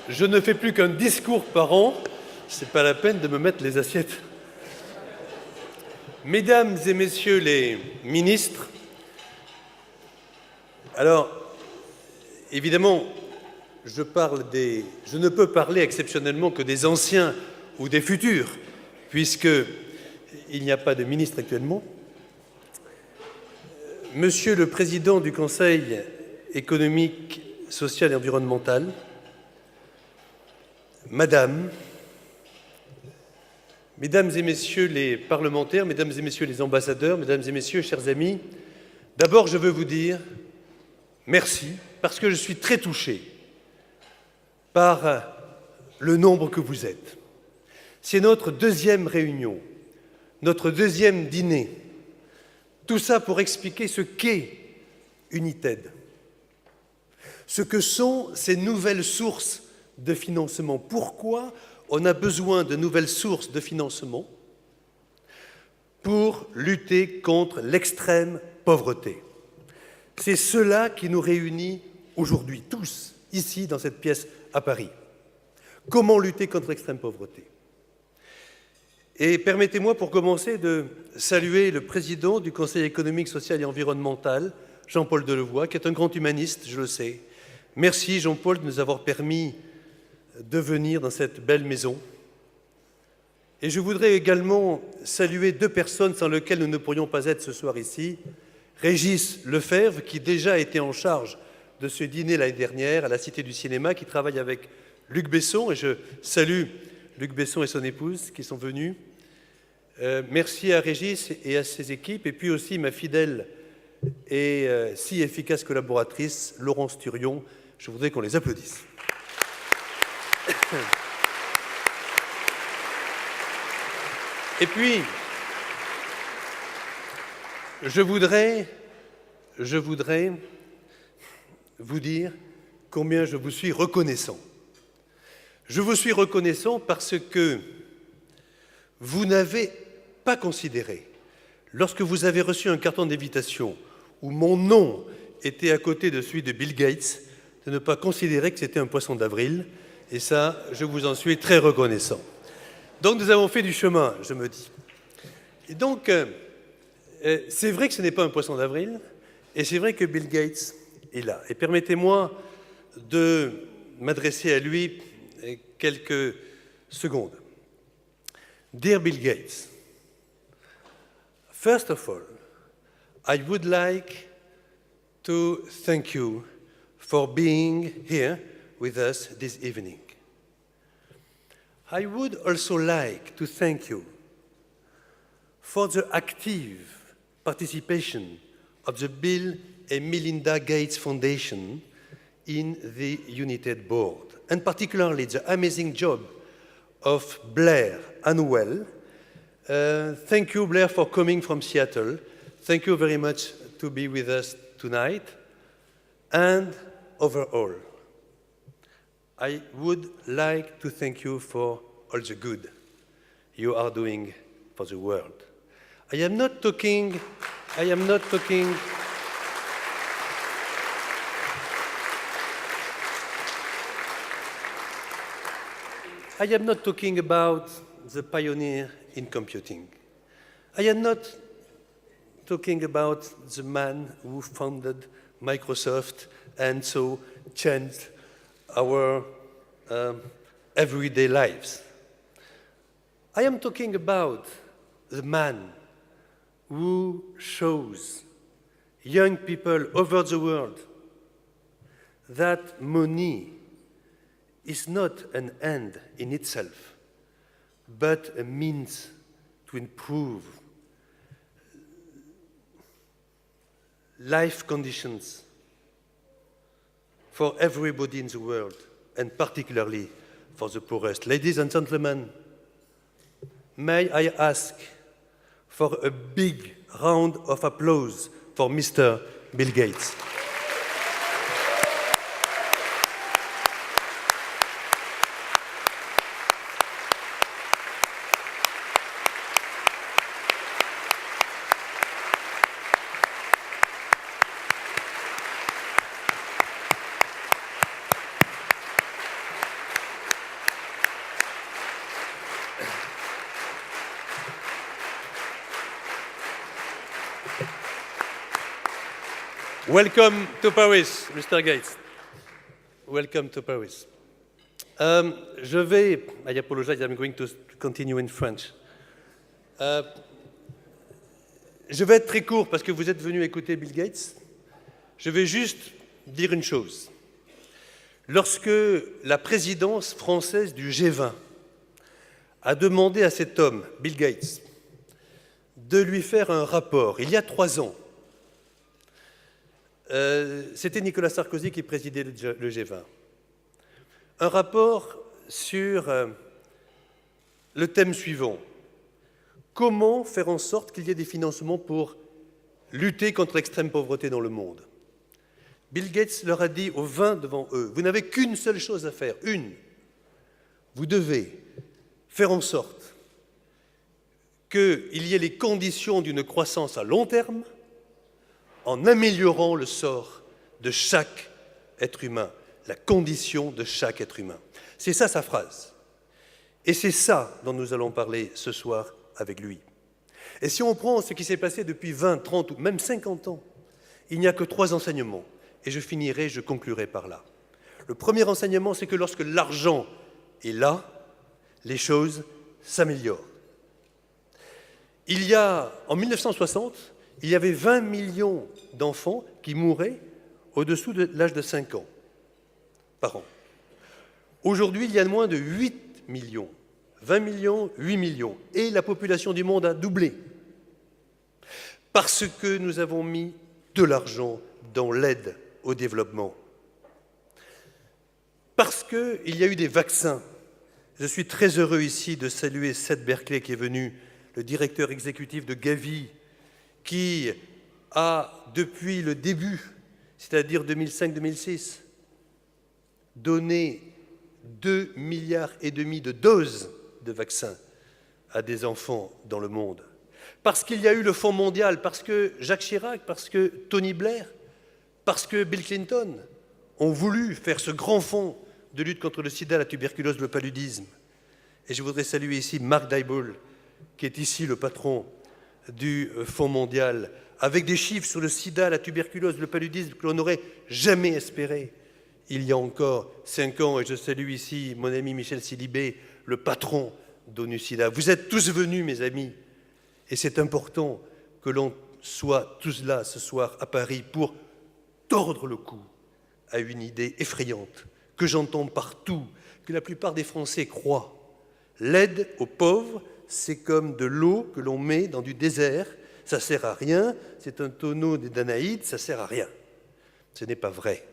Je ne fais plus qu'un discours par an, c'est pas la peine de me mettre les assiettes. Mesdames et messieurs les ministres, alors, évidemment, je ne peux parler exceptionnellement que des anciens ou des futurs, puisqu'il n'y a pas de ministre actuellement. Monsieur le Président du Conseil économique, social et environnemental, Madame, Mesdames et Messieurs les parlementaires, Mesdames et Messieurs les ambassadeurs, Mesdames et Messieurs, chers amis, d'abord je veux vous dire merci, parce que je suis très touché par le nombre que vous êtes. C'est notre deuxième réunion, notre deuxième dîner. Tout ça pour expliquer ce qu'est United, ce que sont ces nouvelles sources de financement. Pourquoi on a besoin de nouvelles sources de financement? Pour lutter contre l'extrême pauvreté. C'est cela qui nous réunit aujourd'hui, tous, ici, dans cette pièce à Paris. Comment lutter contre l'extrême pauvreté? Et permettez-moi, pour commencer, de saluer le président du Conseil économique, social et environnemental, Jean-Paul Delevoye, qui est un grand humaniste, je le sais. Merci, Jean-Paul, de nous avoir permis de venir dans cette belle maison. Et je voudrais également saluer deux personnes sans lesquelles nous ne pourrions pas être ce soir ici. Régis Lefebvre, qui déjà était en charge de ce dîner l'année dernière à la Cité du Cinéma, qui travaille avec Luc Besson, et je salue Luc Besson et son épouse qui sont venus. Merci à Régis et à ses équipes, et puis aussi ma fidèle et si efficace collaboratrice, Laurence Thurion. Je voudrais qu'on les applaudisse. Et puis, je voudrais vous dire combien je vous suis reconnaissant. Je vous suis reconnaissant parce que vous n'avez pas considéré, lorsque vous avez reçu un carton d'invitation où mon nom était à côté de celui de Bill Gates, de ne pas considérer que c'était un poisson d'avril. Et ça, je vous en suis très reconnaissant. Donc nous avons fait du chemin, je me dis. Et donc, c'est vrai que ce n'est pas un poisson d'avril, et c'est vrai que Bill Gates est là. Et permettez-moi de m'adresser à lui quelques secondes. Dear Bill Gates, first of all, I would like to thank you for being here with us this evening. I would also like to thank you for the active participation of the Bill and Melinda Gates Foundation in the United Board, and particularly the amazing job of Blair Anuel. Thank you, Blair, for coming from Seattle. Thank you very much to be with us tonight. And overall, I would like to thank you for all the good you are doing for the world. I am not talking about the pioneer in computing. I am not talking about the man who founded Microsoft and so changed our everyday lives. I am talking about the man who shows young people over the world that money is not an end in itself, but a means to improve life conditions for everybody in the world, and particularly for the poorest. Ladies and gentlemen, may I ask for a big round of applause for Mr. Bill Gates. Welcome to Paris, Mr. Gates. Welcome to Paris. I apologize, I'm going to continue in French. Je vais être très court parce que vous êtes venu écouter Bill Gates. Je vais juste dire une chose. Lorsque la présidence française du G20 a demandé à cet homme, Bill Gates, de lui faire un rapport, il y a 3 ans, c'était Nicolas Sarkozy qui présidait le G20, un rapport sur le thème suivant: comment faire en sorte qu'il y ait des financements pour lutter contre l'extrême pauvreté dans le monde. Bill Gates leur a dit aux 20 devant eux, vous n'avez qu'une seule chose à faire, une. Vous devez faire en sorte qu'il y ait les conditions d'une croissance à long terme en améliorant le sort de chaque être humain, la condition de chaque être humain. C'est ça sa phrase. Et c'est ça dont nous allons parler ce soir avec lui. Et si on prend ce qui s'est passé depuis 20, 30 ou même 50 ans, il n'y a que 3 enseignements. Et je conclurai par là. Le premier enseignement, c'est que lorsque l'argent est là, les choses s'améliorent. En 1960, il y avait 20 millions d'enfants qui mouraient au-dessous de l'âge de 5 ans par an. Aujourd'hui, il y a moins de 8 millions. 20 millions, 8 millions. Et la population du monde a doublé. Parce que nous avons mis de l'argent dans l'aide au développement. Parce qu'il y a eu des vaccins. Je suis très heureux ici de saluer Seth Berkley qui est venu, le directeur exécutif de Gavi, qui a, depuis le début, c'est-à-dire 2005-2006, donné 2,5 milliards de doses de vaccins à des enfants dans le monde. Parce qu'il y a eu le Fonds mondial, parce que Jacques Chirac, parce que Tony Blair, parce que Bill Clinton ont voulu faire ce grand fonds de lutte contre le sida, la tuberculose, le paludisme. Et je voudrais saluer ici Mark Dybul, qui est ici le patron du Fonds mondial, avec des chiffres sur le sida, la tuberculose, le paludisme que l'on n'aurait jamais espéré il y a encore 5 ans. Et je salue ici mon ami Michel Silibé, le patron d'ONU-SIDA. Vous êtes tous venus, mes amis, et c'est important que l'on soit tous là ce soir à Paris pour tordre le cou à une idée effrayante que j'entends partout, que la plupart des Français croient. L'aide aux pauvres, c'est comme de l'eau que l'on met dans du désert, ça ne sert à rien, c'est un tonneau des Danaïdes, ça ne sert à rien. Ce n'est pas vrai.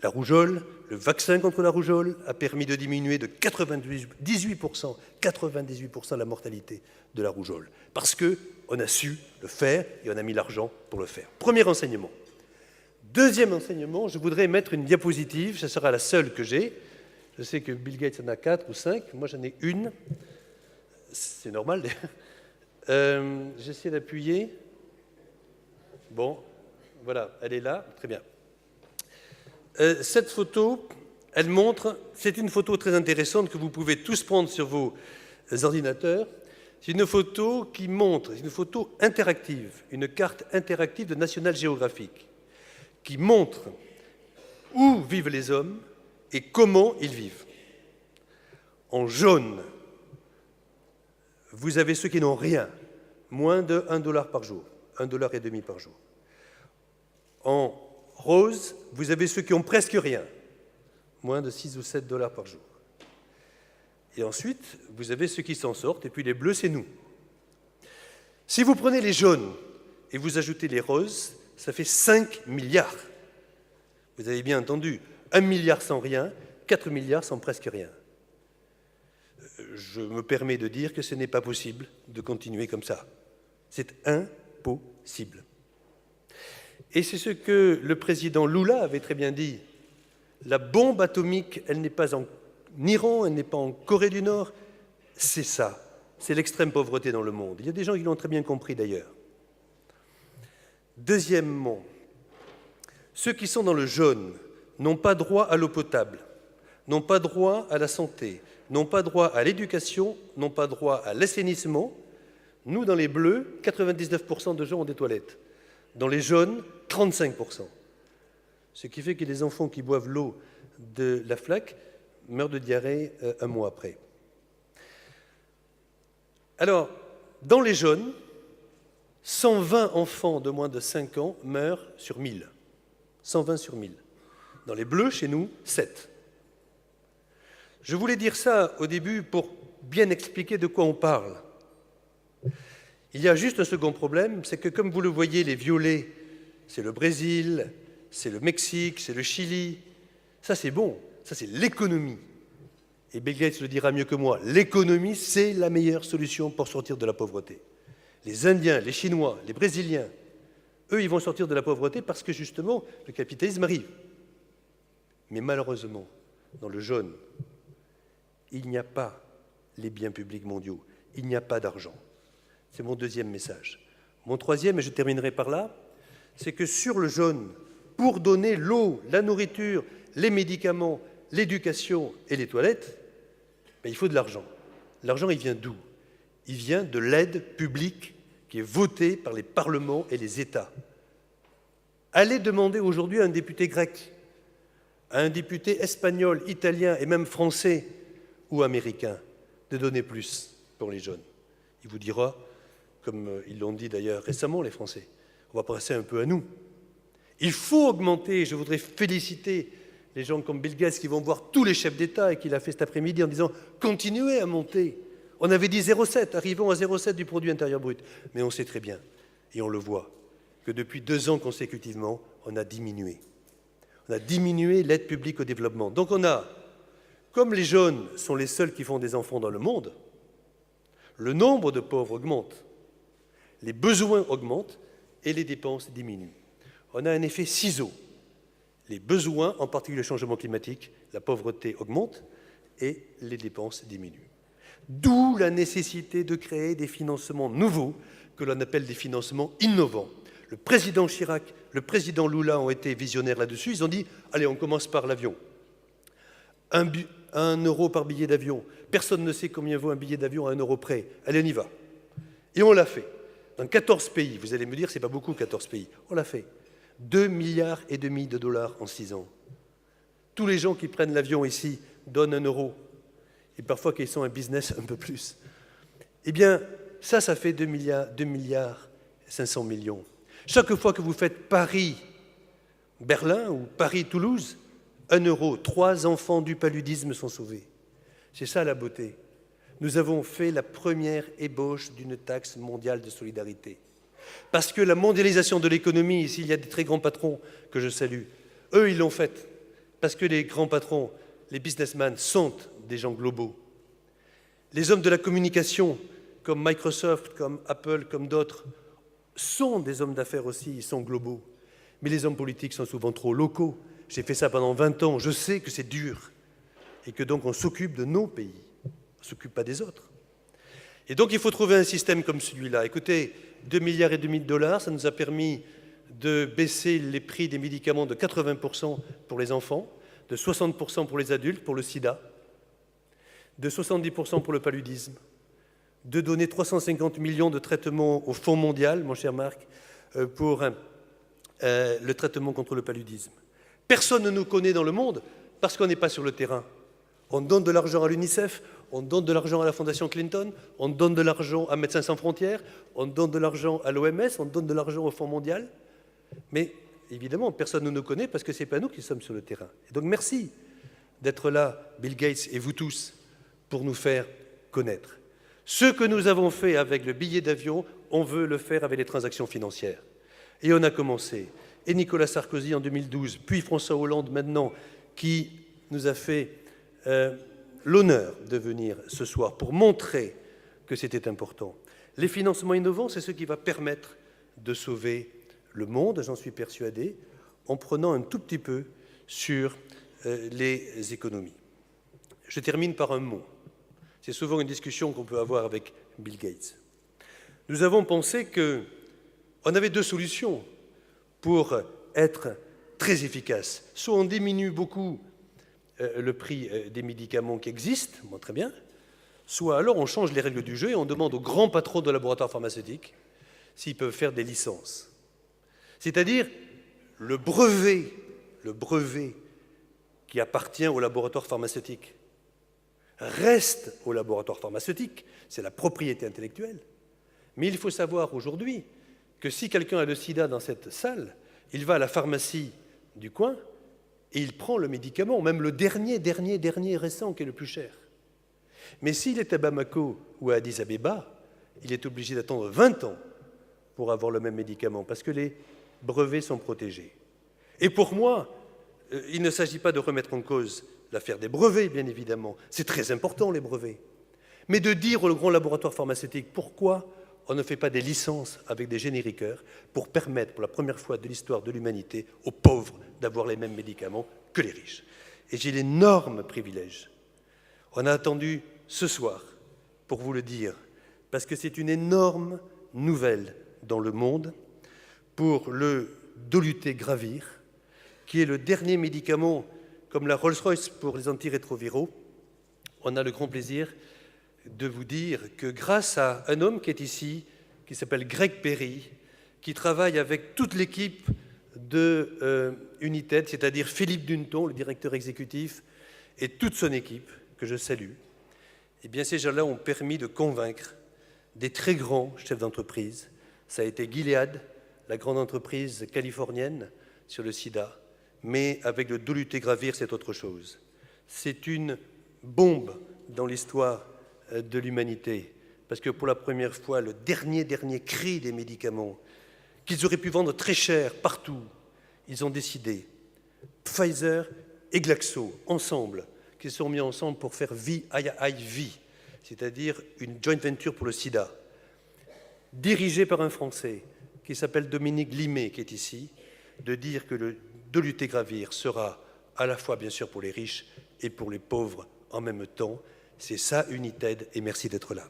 La rougeole, le vaccin contre la rougeole a permis de diminuer de 98% la mortalité de la rougeole, parce qu'on a su le faire et on a mis l'argent pour le faire. Premier enseignement. Deuxième enseignement, je voudrais mettre une diapositive, ce sera la seule que j'ai. Je sais que Bill Gates en a 4 ou 5, moi j'en ai une. C'est normal. J'essaie d'appuyer. Bon, voilà, elle est là, très bien. Cette photo, elle montre, c'est une photo très intéressante que vous pouvez tous prendre sur vos ordinateurs. C'est une photo qui montre, c'est une photo interactive, une carte interactive de National Geographic, qui montre où vivent les hommes et comment ils vivent. En jaune, vous avez ceux qui n'ont rien, moins de $1 par jour, $1,50 par jour. En rose, vous avez ceux qui ont presque rien, moins de 6 ou 7 $ par jour. Et ensuite, vous avez ceux qui s'en sortent, et puis les bleus, c'est nous. Si vous prenez les jaunes et vous ajoutez les roses, ça fait 5 milliards. Vous avez bien entendu, 1 milliard sans rien, 4 milliards sans presque rien. Je me permets de dire que ce n'est pas possible de continuer comme ça. C'est impossible. Et c'est ce que le président Lula avait très bien dit. La bombe atomique, elle n'est pas en Iran, elle n'est pas en Corée du Nord. C'est ça. C'est l'extrême pauvreté dans le monde. Il y a des gens qui l'ont très bien compris d'ailleurs. Deuxièmement, ceux qui sont dans le jaune n'ont pas droit à l'eau potable, n'ont pas droit à la santé, n'ont pas droit à l'éducation, n'ont pas droit à l'assainissement, Nous, dans les bleus, 99% de gens ont des toilettes. Dans les jaunes, 35%. Ce qui fait que les enfants qui boivent l'eau de la flaque meurent de diarrhée un mois après. Alors, dans les jaunes, 120 enfants de moins de 5 ans meurent sur 1000. 120 sur 1000. Dans les bleus, chez nous, 7. Je voulais dire ça au début pour bien expliquer de quoi on parle. Il y a juste un second problème, c'est que comme vous le voyez, les violets, c'est le Brésil, c'est le Mexique, c'est le Chili. Ça, c'est bon. Ça, c'est l'économie. Et Bill Gates le dira mieux que moi. L'économie, c'est la meilleure solution pour sortir de la pauvreté. Les Indiens, les Chinois, les Brésiliens, eux, ils vont sortir de la pauvreté parce que, justement, le capitalisme arrive. Mais malheureusement, dans le jaune, il n'y a pas les biens publics mondiaux. Il n'y a pas d'argent. C'est mon deuxième message. Mon troisième, et je terminerai par là, c'est que sur le jaune, pour donner l'eau, la nourriture, les médicaments, l'éducation et les toilettes, il faut de l'argent. L'argent, il vient d'où? Il vient de l'aide publique qui est votée par les parlements et les États. Allez demander aujourd'hui à un député grec, à un député espagnol, italien et même français ou américain de donner plus pour les jeunes. Il vous dira, comme ils l'ont dit d'ailleurs récemment, les Français, on va passer un peu à nous. Il faut augmenter, je voudrais féliciter les gens comme Bill Gates qui vont voir tous les chefs d'État et qu'il a fait cet après-midi en disant « continuez à monter ». On avait dit 0,7, arrivons à 0,7 du produit intérieur brut. Mais on sait très bien, et on le voit, que depuis 2 ans consécutivement, on a diminué. On a diminué l'aide publique au développement. Donc on a, comme les jeunes sont les seuls qui font des enfants dans le monde, le nombre de pauvres augmente, les besoins augmentent et les dépenses diminuent. On a un effet ciseau. Les besoins, en particulier le changement climatique, la pauvreté augmente et les dépenses diminuent. D'où la nécessité de créer des financements nouveaux que l'on appelle des financements innovants. Le président Chirac, le président Lula ont été visionnaires là-dessus. Ils ont dit « Allez, on commence par l'avion. 1 euro par billet d'avion. Personne ne sait combien vaut un billet d'avion à 1 euro près. Allez, on y va. » Et on l'a fait. Dans 14 pays. Vous allez me dire, c'est pas beaucoup, 14 pays. On l'a fait. 2,5 milliards de dollars en 6 ans. Tous les gens qui prennent l'avion ici donnent 1 euro. Et parfois qu'ils sont un business un peu plus. Eh bien, ça fait 2 milliards 500 millions. Chaque fois que vous faites Paris-Berlin ou Paris-Toulouse, 1 euro, 3 enfants du paludisme sont sauvés. C'est ça la beauté. Nous avons fait la première ébauche d'une taxe mondiale de solidarité. Parce que la mondialisation de l'économie, ici il y a des très grands patrons que je salue, eux ils l'ont faite. Parce que les grands patrons, les businessmen sont des gens globaux. Les hommes de la communication, comme Microsoft, comme Apple, comme d'autres, sont des hommes d'affaires aussi, ils sont globaux. Mais les hommes politiques sont souvent trop locaux. J'ai fait ça pendant 20 ans, je sais que c'est dur. Et que donc on s'occupe de nos pays, on ne s'occupe pas des autres. Et donc il faut trouver un système comme celui-là. Écoutez, 2,5 milliards de dollars, ça nous a permis de baisser les prix des médicaments de 80% pour les enfants, de 60% pour les adultes, pour le sida, de 70% pour le paludisme, de donner 350 millions de traitements au Fonds mondial, mon cher Marc, pour le traitement contre le paludisme. Personne ne nous connaît dans le monde parce qu'on n'est pas sur le terrain. On donne de l'argent à l'UNICEF, on donne de l'argent à la Fondation Clinton, on donne de l'argent à Médecins sans frontières, on donne de l'argent à l'OMS, on donne de l'argent au Fonds mondial. Mais évidemment, personne ne nous connaît parce que ce n'est pas nous qui sommes sur le terrain. Et donc merci d'être là, Bill Gates et vous tous, pour nous faire connaître. Ce que nous avons fait avec le billet d'avion, on veut le faire avec les transactions financières. Et on a commencé. Et Nicolas Sarkozy en 2012, puis François Hollande maintenant, qui nous a fait l'honneur de venir ce soir pour montrer que c'était important. Les financements innovants, c'est ce qui va permettre de sauver le monde, j'en suis persuadé, en prenant un tout petit peu sur les économies. Je termine par un mot. C'est souvent une discussion qu'on peut avoir avec Bill Gates. Nous avons pensé qu'on avait 2 solutions pour être très efficace. Soit on diminue beaucoup le prix des médicaments qui existent, bon, très bien, soit alors on change les règles du jeu et on demande aux grands patrons de laboratoires pharmaceutiques s'ils peuvent faire des licences. C'est-à-dire le brevet qui appartient au laboratoire pharmaceutique reste au laboratoire pharmaceutique, c'est la propriété intellectuelle. Mais il faut savoir aujourd'hui que si quelqu'un a le sida dans cette salle, il va à la pharmacie du coin et il prend le médicament, même le dernier récent qui est le plus cher. Mais s'il est à Bamako ou à Addis Abeba, il est obligé d'attendre 20 ans pour avoir le même médicament, parce que les brevets sont protégés. Et pour moi, il ne s'agit pas de remettre en cause l'affaire des brevets, bien évidemment. C'est très important, les brevets. Mais de dire aux grands laboratoires pharmaceutiques pourquoi on ne fait pas des licences avec des génériqueurs pour permettre, pour la première fois de l'histoire de l'humanité, aux pauvres d'avoir les mêmes médicaments que les riches. Et j'ai l'énorme privilège. On a attendu ce soir pour vous le dire, parce que c'est une énorme nouvelle dans le monde pour le dolutegravir, qui est le dernier médicament, comme la Rolls-Royce pour les antirétroviraux. On a le grand plaisir de vous dire que grâce à un homme qui est ici, qui s'appelle Greg Perry, qui travaille avec toute l'équipe de United, c'est-à-dire Philippe Dunton, le directeur exécutif, et toute son équipe, que je salue, eh bien ces gens-là ont permis de convaincre des très grands chefs d'entreprise. Ça a été Gilead, la grande entreprise californienne sur le sida, mais avec le dolutegravir, c'est autre chose. C'est une bombe dans l'histoire de l'humanité, parce que pour la première fois, le dernier cri des médicaments, qu'ils auraient pu vendre très cher partout, ils ont décidé, Pfizer et Glaxo, ensemble, qui se sont mis ensemble pour faire VIIV, c'est-à-dire une joint venture pour le sida, dirigée par un Français qui s'appelle Dominique Limet, qui est ici, de dire que le dolutegravir sera à la fois, bien sûr, pour les riches et pour les pauvres en même temps. C'est ça, United, et merci d'être là.